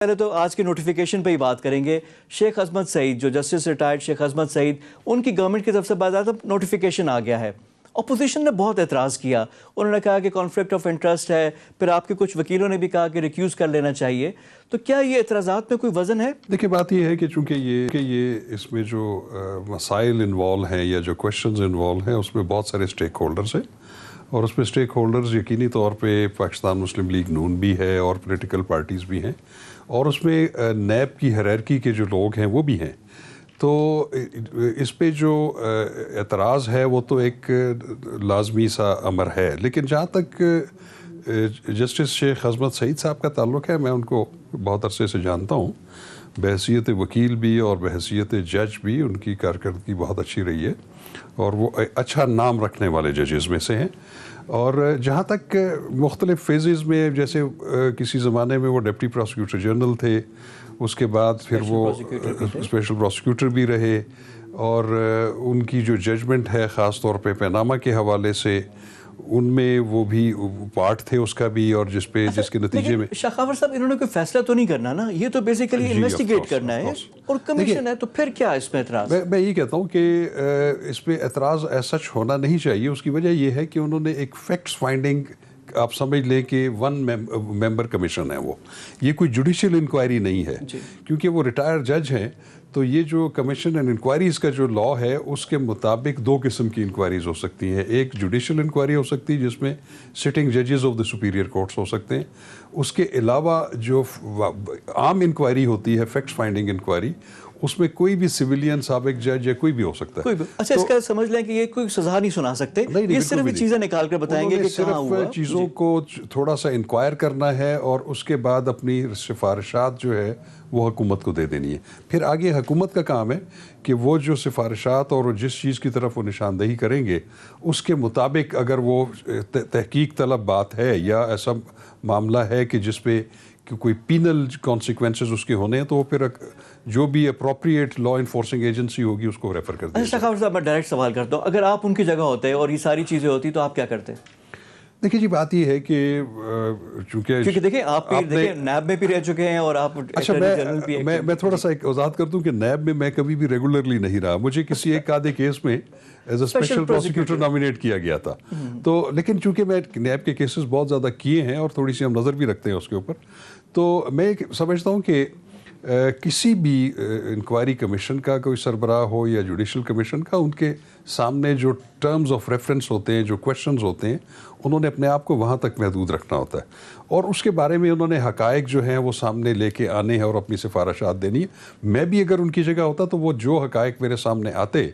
پہلے تو آج کی نوٹیفیکیشن پہ ہی بات کریں گے. شیخ عصمت سعید جو جسٹس ریٹائرڈ شیخ عصمت سعید، ان کی گورنمنٹ کی طرف سے باضابطہ نوٹیفیکیشن آ گیا ہے. اپوزیشن نے بہت اعتراض کیا، انہوں نے کہا کہ کانفلکٹ آف انٹرسٹ ہے، پھر آپ کے کچھ وکیلوں نے بھی کہا کہ ریکیوز کر لینا چاہیے. تو کیا یہ اعتراضات میں کوئی وزن ہے؟ دیکھیں بات یہ ہے کہ چونکہ یہ اس میں جو مسائل انوالو ہیں یا جو کویشچنز انوالو ہیں اس میں بہت سارے اسٹیک ہولڈرز ہیں، اور اس میں اسٹیک ہولڈرز یقینی طور پہ پاکستان مسلم لیگ نون بھی ہے اور پولیٹیکل پارٹیز بھی ہیں، اور اس میں نیب کی ہیرارکی کے جو لوگ ہیں وہ بھی ہیں. تو اس پہ جو اعتراض ہے وہ تو ایک لازمی سا امر ہے. لیکن جہاں تک جسٹس شیخ عصمت سعید صاحب کا تعلق ہے، میں ان کو بہت عرصے سے جانتا ہوں، بحیثیت وکیل بھی اور بحیثیت جج بھی ان کی کارکردگی بہت اچھی رہی ہے، اور وہ اچھا نام رکھنے والے ججز میں سے ہیں. اور جہاں تک مختلف فیزز میں، جیسے کسی زمانے میں وہ ڈپٹی پروسیکیوٹر جنرل تھے، اس کے بعد پھر وہ اسپیشل پروسیکیوٹر بھی رہے، اور ان کی جو ججمنٹ ہے خاص طور پہ پیناما کے حوالے سے، ان میں وہ بھی پارٹ تھے اس کا بھی، اور جس کے نتیجے میں شاخاور صاحب انہوں نے کوئی فیصلہ تو نہیں کرنا نا، یہ تو بیسیکلی انویسٹیگیٹ کرنا ہے، اور کمیشن ہے، تو پھر کیا اس میں اعتراض؟ میں یہ کہتا ہوں کہ اس پہ اعتراض ایسا ہونا نہیں چاہیے. اس کی وجہ یہ ہے کہ انہوں نے ایک فیکٹس فائنڈنگ، آپ سمجھ لیں کہ ون ممبر کمیشن ہے، وہ یہ کوئی جوڈیشل انکوائری نہیں ہے، کیونکہ وہ ریٹائر جج ہیں. تو یہ جو کمیشن اینڈ انکوائریز کا جو لا ہے، اس کے مطابق دو قسم کی انکوائریز ہو سکتی ہیں. ایک جوڈیشل انکوائری ہو سکتی ہے جس میں سٹنگ ججز آف دی سپیریئر کورٹس ہو سکتے ہیں. اس کے علاوہ جو عام انکوائری ہوتی ہے، فیکٹس فائنڈنگ انکوائری، اس میں کوئی بھی سویلین سابق جج یا کوئی بھی ہو سکتا ہے. اچھا، اس کا سمجھ لیں کہ یہ کوئی سزا نہیں سنا سکتے، یہ صرف چیزیں نکال کر بتائیں گے کہ کہاں ہوا. صرف چیزوں کو تھوڑا سا انکوائر کرنا ہے، اور اس کے بعد اپنی سفارشات جو ہے وہ حکومت کو دے دینی ہے. پھر آگے حکومت کا کام ہے کہ وہ جو سفارشات اور جس چیز کی طرف وہ نشاندہی کریں گے، اس کے مطابق اگر وہ تحقیق طلب بات ہے یا ایسا معاملہ ہے کہ جس پہ کوئی پینل کانسیکوینسز اس کے ہونے ہیں، تو وہ پھر جو بھی اپروپریٹ لا انفورسنگ ایجنسی ہوگی اس کو ریفر کر دیں. اچھا شاخاور صاحب، میں ڈائریکٹ سوال کرتا ہوں، اگر آپ ان کی جگہ ہوتے اور یہ ساری چیزیں ہوتی تو آپ کیا کرتے؟ دیکھیے جی، بات یہ ہے کہ کیونکہ دیکھیں آپ نیب میں بھی رہ چکے ہیں، اور آپ اچھا میں تھوڑا سا ایک وضاحت کر دوں کہ نیب میں میں کبھی بھی ریگولرلی نہیں رہا. مجھے کسی ایک آدھے کیس میں as a special prosecutor nominate کیا گیا تھا. تو لیکن چونکہ میں نیب کے کیسز بہت زیادہ کیے ہیں اور تھوڑی سی ہم نظر بھی رکھتے ہیں اس کے اوپر، تو میں سمجھتا ہوں کہ کسی بھی انکوائری کمیشن کا کوئی سربراہ ہو یا جوڈیشل کمیشن کا، ان کے سامنے جو ٹرمز آف ریفرنس ہوتے ہیں، جو کویشچنز ہوتے ہیں، انہوں نے اپنے آپ کو وہاں تک محدود رکھنا ہوتا ہے، اور اس کے بارے میں انہوں نے حقائق جو ہیں وہ سامنے لے کے آنے ہیں اور اپنی سفارشات دینی ہے. میں بھی اگر ان کی جگہ ہوتا تو وہ جو حقائق میرے سامنے آتے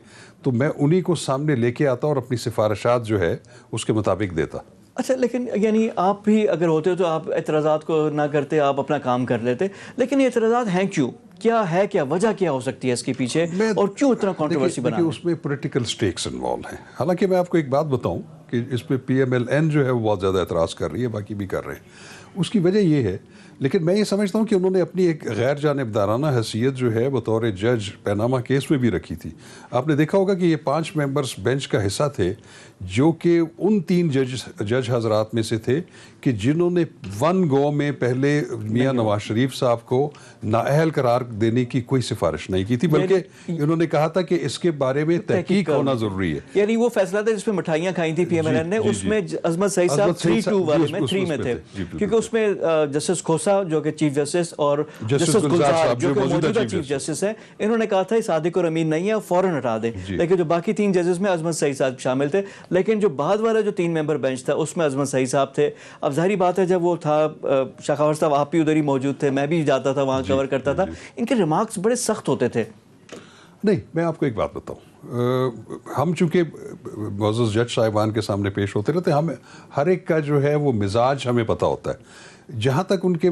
تو میں انہی کو سامنے لے کے آتا اور اپنی سفارشات جو ہے اس کے مطابق دیتا. اچھا، لیکن یعنی آپ بھی اگر ہوتے تو آپ اعتراضات کو نہ کرتے، آپ اپنا کام کر لیتے. لیکن یہ اعتراضات ہیں کیوں؟ کیا ہے، کیا وجہ کیا ہو سکتی ہے اس کے پیچھے، اور کیوں اتنا کنٹروورسی بنا؟ اس میں پولیٹیکل سٹیکس انوالو ہیں. حالانکہ میں آپ کو ایک بات بتاؤں کہ اس پہ پی ایم ایل این جو ہے وہ بہت زیادہ اعتراض کر رہی ہے، باقی بھی کر رہے ہیں. اس کی وجہ یہ ہے، لیکن میں یہ سمجھتا ہوں کہ انہوں نے اپنی ایک غیر جانبدارانہ حیثیت جو ہے بطور جج پیناما کیس میں بھی رکھی تھی. آپ نے دیکھا ہوگا کہ یہ 5 ممبرز بینچ کا حصہ تھے، جو کہ ان 3 جج حضرات میں سے تھے کہ جنہوں نے ون گو میں پہلے میاں نواز شریف صاحب کو نااہل قرار دینے کی کوئی سفارش نہیں کی تھی، بلکہ انہوں نے کہا تھا کہ اس کے بارے میں تحقیق ہونا ضروری ہے. یعنی وہ فیصلہ تھا جس میں مٹھائیاں کھائی تھی پی ایم ایل این نے، اس میں عصمت سعید صاحب 3-2 والے میں 3 میں تھے، کیونکہ اس میں جسٹس کھوسا جو کہ چیف جسٹس اور جسٹس گلزار جو کہ موجودہ چیف جسٹس ہیں، انہوں نے کہا تھا یہ صادق اور امین نہیں ہے، فوراً ہٹا دیں. لیکن جو باقی 3 ججز میں عصمت سعید صاحب شامل تھے. لیکن جو بعد والا جو 3 ممبر بینچ تھا اس میں عصمت سعید صاحب تھے. اب ظاہری بات ہے، جب وہ تھا شاخاور صاحب آپ بھی ادھر ہی موجود تھے، میں بھی جاتا تھا وہاں کور کرتا تھا، ان کے ریمارکس بڑے سخت ہوتے تھے. نہیں، میں آپ کو ایک بات بتاؤں، ہم چونکہ معزز جج صاحبان کے سامنے پیش ہوتے رہتے، ہم ہر ایک کا جو ہے وہ مزاج ہمیں پتہ ہوتا ہے. جہاں تک ان کے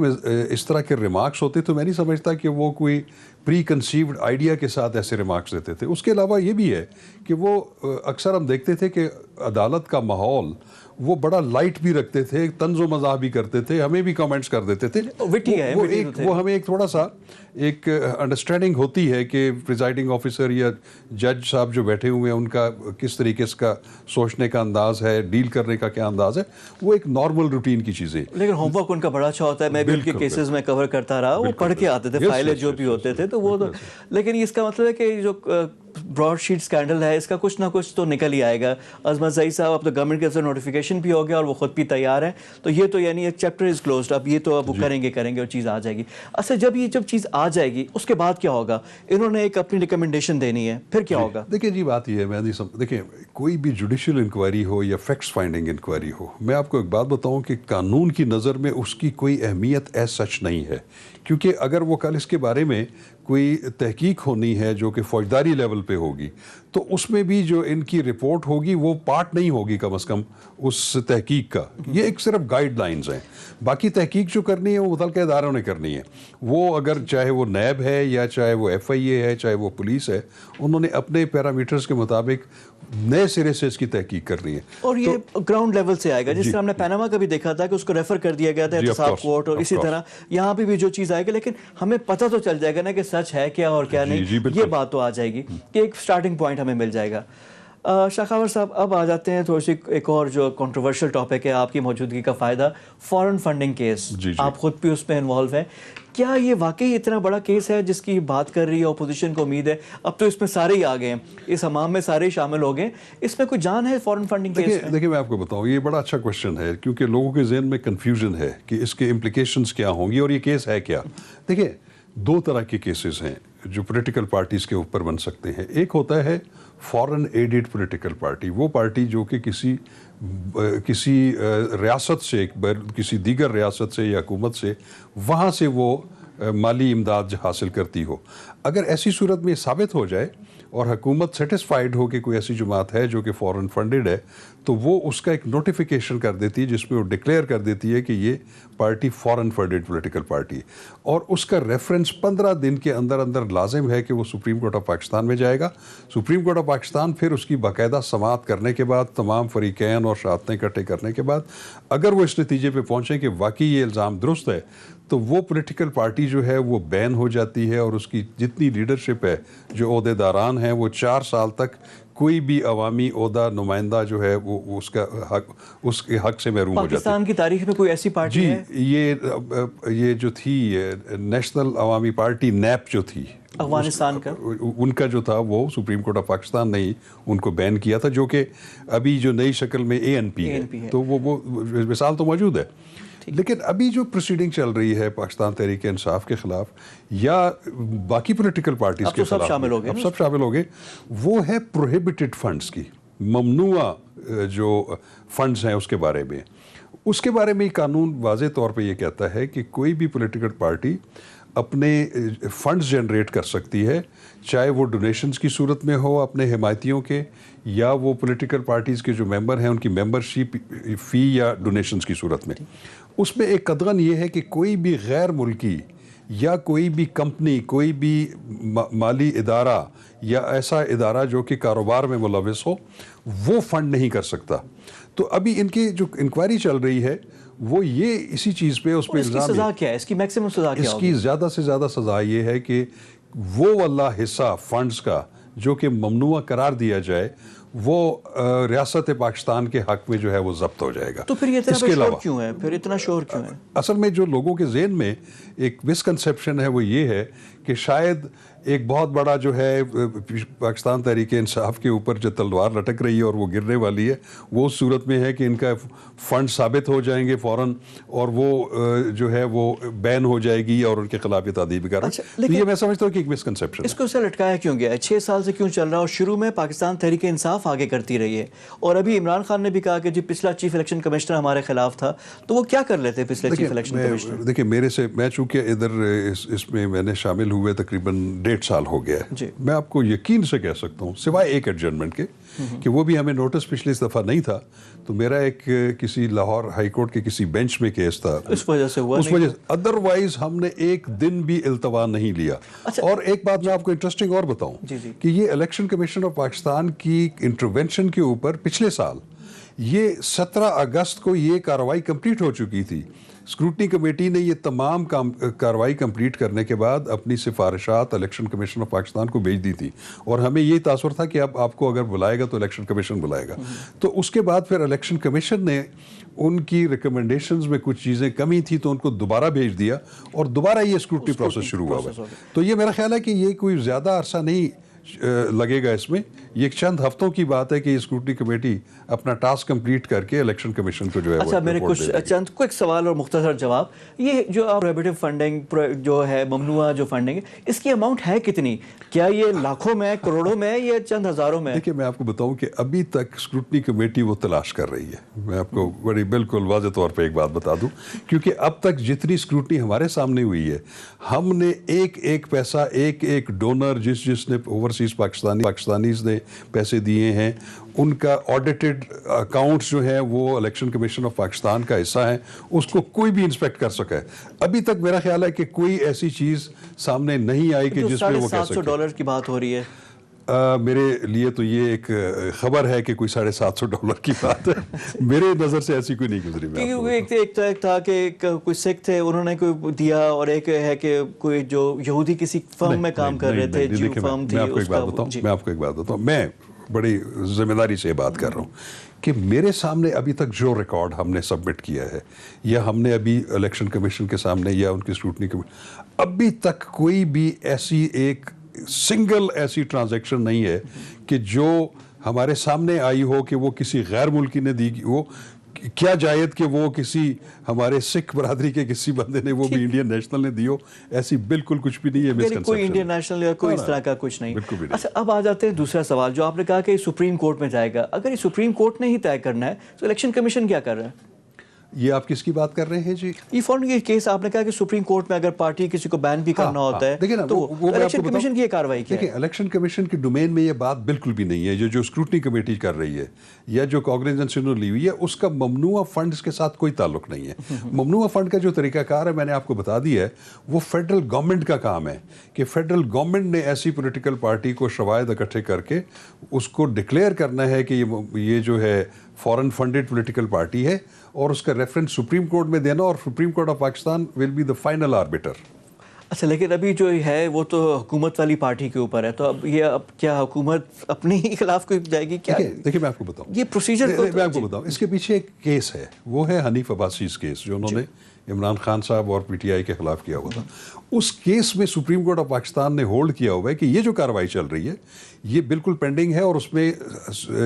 اس طرح کے ریمارکس ہوتے تو میں نہیں سمجھتا کہ وہ کوئی پری کنسیوڈ آئیڈیا کے ساتھ ایسے ریمارکس دیتے تھے. اس کے علاوہ یہ بھی ہے کہ وہ اکثر ہم دیکھتے تھے کہ عدالت کا ماحول وہ بڑا لائٹ بھی رکھتے تھے, طنز و مزاح بھی کرتے تھے, ہمیں بھی کمنٹس کر دیتے تھے. وہ ہمیں ایک تھوڑا سا ایک انڈرسٹینڈنگ ہوتی ہے کہ پریزائڈنگ آفیسر یا جج صاحب جو بیٹھے ہوئے ہیں ان کا کس طریقے سے کا سوچنے کا انداز ہے, ڈیل کرنے کا کیا انداز ہے, وہ ایک نارمل روٹین کی چیزیں. لیکن ہوم ورک ان کا بڑا اچھا ہوتا ہے. میں بھی ان کے کیسز میں کور کرتا رہا, وہ پڑھ کے آتے تھے فائلیں جو بھی ہوتے تھے, تو وہ تو لیکن اس کا مطلب ہے کہ جو براڈ شیٹ اسکینڈل ہے اس کا کچھ نہ کچھ تو نکل ہی آئے گا. عظمت زئی صاحب اب تو گورنمنٹ کے نوٹیفیکیشن بھی ہو گیا اور وہ خود بھی تیار ہے, تو یہ تو یعنی ایک چیپٹر از کلوزڈ. اب یہ تو اب وہ کریں گے اور چیز آ جائے گی. اچھا جب چیز آ جائے گی اس کے بعد کیا ہوگا؟ انہوں نے ایک اپنی ریکمنڈیشن دینی ہے, پھر کیا ہوگا؟ دیکھیں جی بات یہ ہے, دیکھیں کوئی بھی جوڈیشل انکوائری ہو یا فیکٹس فائنڈنگ انکوائری ہو, میں آپ کو ایک بات بتاؤں کہ قانون کی نظر میں اس کی کوئی اہمیت ایز سچ نہیں ہے. کیونکہ اگر وہ کل اس کے بارے میں کوئی تحقیق ہونی ہے جو کہ فوجداری لیول پہ ہوگی, تو اس میں بھی جو ان کی رپورٹ ہوگی وہ پارٹ نہیں ہوگی کم از کم اس تحقیق کا. یہ ایک صرف گائیڈ لائنز ہیں. باقی تحقیق جو کرنی ہے وہ متعلقہ اداروں نے کرنی ہے. وہ اگر چاہے وہ نیب ہے یا چاہے وہ ایف آئی اے ہے, چاہے وہ پولیس ہے, انہوں نے اپنے پیرامیٹرز کے مطابق نئے سرے سے اس کی تحقیق کرنی ہے. اور یہ گراؤنڈ لیول سے آئے گا, جس طرح ہم نے پیناما کا بھی دیکھا تھا کہ اس کو ریفر کر دیا گیا تھا احتساب کورٹ, اور اسی طرح یہاں پہ بھی جو چیز آئے گا, لیکن ہمیں پتہ تو چل جائے گا نا کہ سچ ہے کیا اور کیا نہیں. یہ بات تو آ جائے گی کہ ایک سٹارٹنگ پوائنٹ ہمیں مل جائے گا. شاخاور صاحب اب آ جاتے ہیں تھوڑی سی ایک اور جو کنٹروورشل ٹاپک ہے آپ کی موجودگی کا فائدہ, فارن فنڈنگ کیس. آپ خود بھی اس میں انوالو ہیں. کیا یہ واقعی اتنا بڑا کیس ہے جس کی بات کر رہی ہے اپوزیشن کو؟ امید ہے اب تو اس میں سارے ہی آ گئے ہیں, اس حمام میں سارے ہی شامل ہو گئے, اس میں کوئی جان ہے فارن فنڈنگ کیس میں؟ دیکھیں میں آپ کو بتاؤں, یہ بڑا اچھا کوشچن ہے کیونکہ لوگوں کے ذہن میں کنفیوژن ہے کہ اس کے امپلیکیشنز کیا ہوں گی اور یہ کیس ہے کیا. دیکھیں دو طرح کے کیسز ہیں جو پولیٹیکل پارٹیز کے اوپر بن سکتے ہیں. ایک ہوتا ہے فارن ایڈڈ پولیٹیکل پارٹی, وہ پارٹی جو کہ کسی ریاست سے, کسی دیگر ریاست سے یا حکومت سے, وہاں سے وہ مالی امداد حاصل کرتی ہو. اگر ایسی صورت میں ثابت ہو جائے اور حکومت سیٹسفائیڈ ہو کہ کوئی ایسی جماعت ہے جو کہ فارن فنڈڈ ہے, تو وہ اس کا ایک نوٹیفیکیشن کر دیتی ہے جس میں وہ ڈکلیئر کر دیتی ہے کہ یہ party foreign funded political party ہے, اور اس کا ریفرنس 15 دن کے اندر اندر لازم ہے کہ وہ سپریم کورٹ آف پاکستان میں جائے گا. سپریم کورٹ آف پاکستان پھر اس کی باقاعدہ سماعت کرنے کے بعد, تمام فریقین اور شہادتیں اکٹھے کرنے کے بعد, اگر وہ اس نتیجے پہ پہنچیں کہ واقعی یہ الزام درست ہے, تو وہ پولیٹیکل پارٹی جو ہے وہ بین ہو جاتی ہے, اور اس کی جتنی لیڈرشپ ہے, جو عہدے داران ہیں, وہ 4 سال تک کوئی بھی عوامی عہدہ نمائندہ جو ہے وہ اس کے حق سے محروم ہو جاتا ہے. پاکستان کی تاریخ میں کوئی ایسی پارٹی ہے؟ یہ جو تھی نیشنل عوامی پارٹی نیپ جو تھی افغانستان کا, ان کا جو تھا وہ سپریم کورٹ آف پاکستان نے ان کو بین کیا تھا, جو کہ ابھی جو نئی شکل میں اے این پی ہے, تو وہ مثال تو موجود ہے. لیکن ابھی جو پروسیڈنگ چل رہی ہے پاکستان تحریک انصاف کے خلاف یا باقی پولیٹیکل پارٹیز کے خلاف, اب سب شامل ہو گئے, وہ ہے پروہیبٹڈ فنڈز کی, ممنوع جو فنڈز ہیں اس کے بارے میں. اس کے بارے میں قانون واضح طور پہ یہ کہتا ہے کہ کوئی بھی پولیٹیکل پارٹی اپنے فنڈز جنریٹ کر سکتی ہے, چاہے وہ ڈونیشنز کی صورت میں ہو اپنے حمایتیوں کے, یا وہ پولیٹیکل پارٹیز کے جو ممبر ہیں ان کی ممبرشپ فی یا ڈونیشنز کی صورت میں. اس میں ایک قدغن یہ ہے کہ کوئی بھی غیر ملکی یا کوئی بھی کمپنی, کوئی بھی مالی ادارہ یا ایسا ادارہ جو کہ کاروبار میں ملوث ہو, وہ فنڈ نہیں کر سکتا. تو ابھی ان کی جو انکوائری چل رہی ہے وہ یہ اسی چیز پہ, اس پہ الزام سزا کیا ہے, اس کی میکسیمم سزا کیا ہوگی؟ اس کی زیادہ سے زیادہ سزا یہ ہے کہ وہ والا حصہ فنڈز کا جو کہ ممنوع قرار دیا جائے, وہ ریاست پاکستان کے حق میں جو ہے وہ ضبط ہو جائے گا. تو پھر یہ اتنا شور کیوں ہے؟ اصل میں جو لوگوں کے ذہن میں ایک مسکنسیپشن ہے وہ یہ ہے کہ شاید ایک بہت بڑا جو ہے پاکستان تحریک انصاف کے اوپر جو تلوار لٹک رہی ہے اور وہ گرنے والی ہے, وہ اس صورت میں ہے کہ ان کا فنڈ ثابت ہو جائیں گے فوراً, اور وہ جو ہے وہ بین ہو جائے گی اور ان کے خلاف تعدیبی کارروائی. تو یہ میں سمجھتا ہوں کہ ایک مسکنسیپشن. اس کو اسے لٹکایا کیوں گیا ہے؟ 6 سال سے کیوں چل رہا ہے؟ اور شروع میں پاکستان تحریک انصاف خلاف آگے کرتی رہی ہے. اور ابھی عمران خان نے بھی کہا کہ جی پچھلا چیف الیکشن کمشنر ہمارے خلاف تھا, تو وہ کیا کر لیتے پچھلے چیف الیکشن کمشنر؟ دیکھیں میرے سے, میں چونکہ ادھر اس میں نے شامل ہوئے تقریباً 1.5 سال ہو گیا ہے, میں آپ کو یقین سے کہہ سکتا ہوں سوائے ایک ایڈجرنمنٹ کے کہ وہ بھی ہمیں نوٹس پچھلی دفعہ نہیں تھا, تو میرا ایک کسی لاہور ہائی کورٹ کے کسی بینچ میں کیس تھا, اس وجہ سے ہوا, اس وجہ سے ادروائز ہم نے ایک دن بھی التوا نہیں لیا. اور ایک بات میں آپ کو انٹرسٹنگ اور بتاؤں کہ یہ الیکشن کمیشن آف پاکستان کی انٹروینشن کے اوپر پچھلے سال یہ 17 اگست کو یہ کارروائی کمپلیٹ ہو چکی تھی. اسکروٹنی کمیٹی نے یہ تمام کارروائی کمپلیٹ کرنے کے بعد اپنی سفارشات الیکشن کمیشن آف پاکستان کو بھیج دی تھی, اور ہمیں یہ تاثر تھا کہ اب آپ کو اگر بلائے گا تو الیکشن کمیشن بلائے گا. تو اس کے بعد پھر الیکشن کمیشن نے ان کی ریکمنڈیشنز میں کچھ چیزیں کمی تھی تو ان کو دوبارہ بھیج دیا, اور دوبارہ یہ اسکروٹنی پروسیس شروع ہوا ہے. تو یہ میرا خیال ہے کہ یہ کوئی زیادہ عرصہ نہیں لگے گا اس میں, یہ چند ہفتوں کی بات ہے کہ یہ اسکروٹنی کمیٹی اپنا ٹاسک کمپلیٹ کر کے الیکشن کمیشن کو جو ہے. اچھا میرے کچھ چند کوئک سوال اور مختصر جواب. یہ جو پروہیبٹیو فنڈنگ جو ہے, ممنوعہ جو فنڈنگ ہے, اس کی اماؤنٹ ہے کتنی؟ کیا یہ لاکھوں میں, کروڑوں میں, یا چند ہزاروں میں؟ دیکھیے میں آپ کو بتاؤں کہ ابھی تک اسکروٹنی کمیٹی وہ تلاش کر رہی ہے. میں آپ کو بڑی بالکل واضح طور پہ ایک بات بتا دوں, کیونکہ اب تک جتنی اسکروٹنی ہمارے سامنے ہوئی ہے, ہم نے ایک ایک پیسہ, ایک ایک ڈونر جس نے اوورسیز پاکستانیز نے پیسے دیے ہیں, ان کا آڈیٹڈ اکاؤنٹس جو ہیں وہ الیکشن کمیشن آف پاکستان کا حصہ ہیں, اس کو کوئی بھی انسپیکٹ کر سکا ہے. ابھی تک میرا خیال ہے کہ کوئی ایسی چیز سامنے نہیں آئی کہ جس میں وہ کہہ سکے. $700 کی بات ہو رہی ہے. میرے لیے تو یہ ایک خبر ہے کہ کوئی $750 کی بات ہے, میرے نظر سے ایسی کوئی نہیں گزری. ایک تھا کہ کوئی سکھ تھے, انہوں نے کوئی دیا, اور ایک ہے کہ کوئی جو یہودی کسی فرم میں کام کر رہے تھے, جو فرم تھی. میں آپ کو ایک بات بتاؤں, میں بڑی ذمہ داری سے یہ بات کر رہا ہوں کہ میرے سامنے ابھی تک جو ریکارڈ ہم نے سبمٹ کیا ہے, یا ہم نے ابھی الیکشن کمیشن کے سامنے یا ان کی اسکروٹنی ابھی تک کوئی بھی ایسی ایک سنگل ایسی ٹرانزیکشن نہیں ہے کہ جو ہمارے سامنے آئی ہو کہ وہ کسی غیر ملکی نے دی ہو. کیا جائید کہ وہ کسی ہمارے سکھ برادری کے کسی بندے نے وہ بھی انڈین نیشنل نے دی ہو, ایسی بالکل کچھ بھی نہیں ہے. کوئی انڈین نیشنل یا کوئی اس طرح کا کچھ نہیں. اچھا اب آ جاتے ہیں دوسرا سوال, جو آپ نے کہا کہ سپریم کورٹ میں جائے گا. اگر یہ سپریم کورٹ نے ہی طے کرنا ہے تو الیکشن کمیشن کیا کر رہا ہے؟ یہ آپ کس کی بات کر رہے ہیں جی؟ یہ فوراً یہ کیس آپ نے کہا کہ سپریم کورٹ میں اگر پارٹی کسی کو بین بھی کرنا ہوتا ہے تو الیکشن کمیشن کی یہ کارروائی کیا ہے؟ دیکھیں الیکشن کمیشن کی ڈومین میں یہ بات بالکل بھی نہیں ہے. جو اسکروٹنی کمیٹی کر رہی ہے یا جو کاگنیزنس انہوں نے لی ہوئی ہے, اس کا ممنوعہ فنڈز کے ساتھ کوئی تعلق نہیں ہے. ممنوعہ فنڈ کا جو طریقہ کار ہے میں نے آپ کو بتا دیا ہے, وہ فیڈرل گورنمنٹ کا کام ہے کہ فیڈرل گورنمنٹ نے ایسی پولیٹیکل پارٹی کو شواہد اکٹھے کر کے اس کو ڈکلیئر کرنا ہے کہ یہ جو ہے فورن فنڈڈ پولیٹیکل پارٹی ہے, اور اس کا ریفرنس سپریم کورٹ میں دینا, اور supreme court of Pakistan will be the final arbiter. اچھا لیکن ابھی جو ہے وہ تو حکومت والی پارٹی کے اوپر ہے, تو اب کیا حکومت اپنے ہی خلاف کوئی جائے گی کیا؟ دیکھیں میں آپ کو بتاؤں, یہ پروسیجر میں آپ کو بتاؤں, اس کے پیچھے ایک کیس ہے, وہ ہے حنیف عباسیز کیس, جو انہوں نے عمران خان صاحب اور پی ٹی آئی کے خلاف کیا ہوا تھا. اس کیس میں سپریم کورٹ آف پاکستان نے ہولڈ کیا ہوا ہے کہ یہ جو کارروائی چل رہی ہے یہ بالکل پینڈنگ ہے, اور اس میں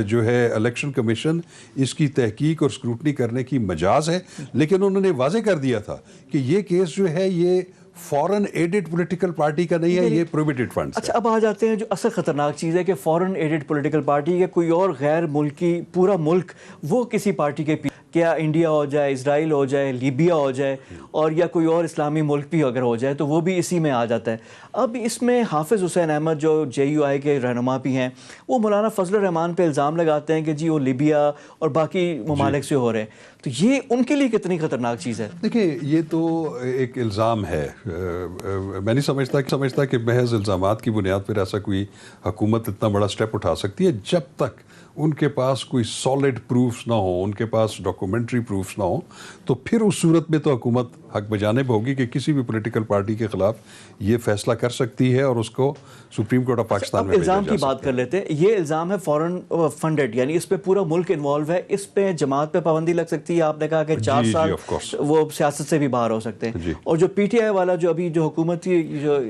جو ہے الیکشن کمیشن اس کی تحقیق اور اسکروٹنی کرنے کی مجاز ہے. لیکن انہوں نے واضح کر دیا تھا کہ یہ کیس جو ہے یہ فورن ایڈڈ پولیٹیکل پارٹی کا نہیں ہے, یہ پروہیبٹڈ فنڈز. اچھا اب آ جاتے ہیں جو اصل خطرناک چیز ہے کہ فورن ایڈڈ پولیٹیکل پارٹی یا کوئی اور غیر ملکی پورا ملک وہ کسی پارٹی کے کیا انڈیا ہو جائے, اسرائیل ہو جائے, لیبیا ہو جائے, اور یا کوئی اور اسلامی ملک بھی اگر ہو جائے تو وہ بھی اسی میں آ جاتا ہے. اب اس میں حافظ حسین احمد جو JUI کے رہنما بھی ہیں, وہ مولانا فضل الرحمان پہ الزام لگاتے ہیں کہ جی وہ لیبیا اور باقی ممالک سے ہو رہے ہیں, تو یہ ان کے لیے کتنی خطرناک چیز ہے؟ دیکھیں یہ تو ایک الزام ہے, میں نہیں سمجھتا کہ محض الزامات کی بنیاد پر ایسا کوئی حکومت اتنا بڑا سٹیپ اٹھا سکتی ہے جب تک ان کے پاس کوئی سالڈ پروفز نہ ہوں, ان کے پاس ڈاکومنٹری پروفز نہ ہوں. تو پھر اس صورت میں تو حکومت حق بجانب ہوگی کہ کسی بھی پولیٹیکل پارٹی کے خلاف یہ فیصلہ کر سکتی ہے اور اس کو سپریم کورٹ آف پاکستان میں الزام کی بات کر لیتے ہیں. یہ الزام ہے فورن فنڈڈ, یعنی اس پہ پورا ملک انوالو ہے, اس پہ جماعت پہ پابندی لگ سکتی ہے. آپ نے کہا کہ 4 سال وہ سیاست سے بھی باہر ہو سکتے ہیں. اور جو PTI والا جو ابھی جو حکومت تھی,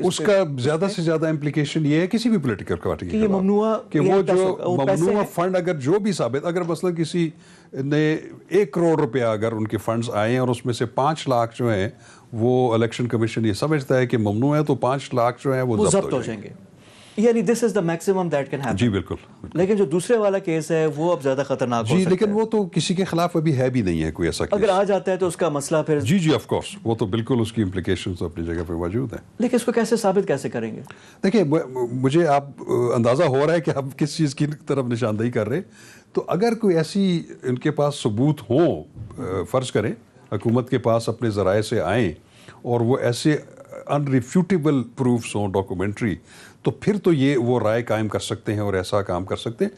اس کا زیادہ سے زیادہ امپلیکیشن یہ ہے کسی بھی پولیٹیکل پارٹی کے ممنوعہ کہ وہ جو ممنوعہ فنڈ اگر جو بھی ثابت, اگر مثلا کسی نے 1 کروڑ روپیہ اگر ان کے فنڈز آئے ہیں اور اس میں سے 5 لاکھ جو ہیں وہ الیکشن کمیشن یہ سمجھتا ہے کہ ممنوع ہے, تو 5 لاکھ جو ہیں وہ ضبط ہو جائیں گے. یعنی this is the maximum that can happen. جی بالکل. لیکن جو دوسرے والا کیس ہے وہ اب زیادہ خطرناک ہو جی سکتا ہے. لیکن وہ تو کسی کے خلاف ابھی ہے بھی نہیں ہے کوئی ایسا کیس. اگر آ جاتا ہے تو اس کا مسئلہ پھر جی آف کورس وہ تو بالکل اس کی امپلیکیشنز اپنی جگہ پہ موجود ہیں. لیکن اس کو کیسے ثابت کیسے کریں گے؟ دیکھیں مجھے آپ اندازہ ہو رہا ہے کہ آپ کس چیز کی طرف نشاندہی کر رہے. تو اگر کوئی ایسی ان کے پاس ثبوت ہوں، فرض کریں حکومت کے پاس اپنے ذرائع سے آئیں اور وہ ایسے انریفیوٹیبل پروفس ہوں ڈاکومنٹری، تو پھر تو یہ وہ رائے قائم کر سکتے ہیں اور ایسا کام کر سکتے ہیں.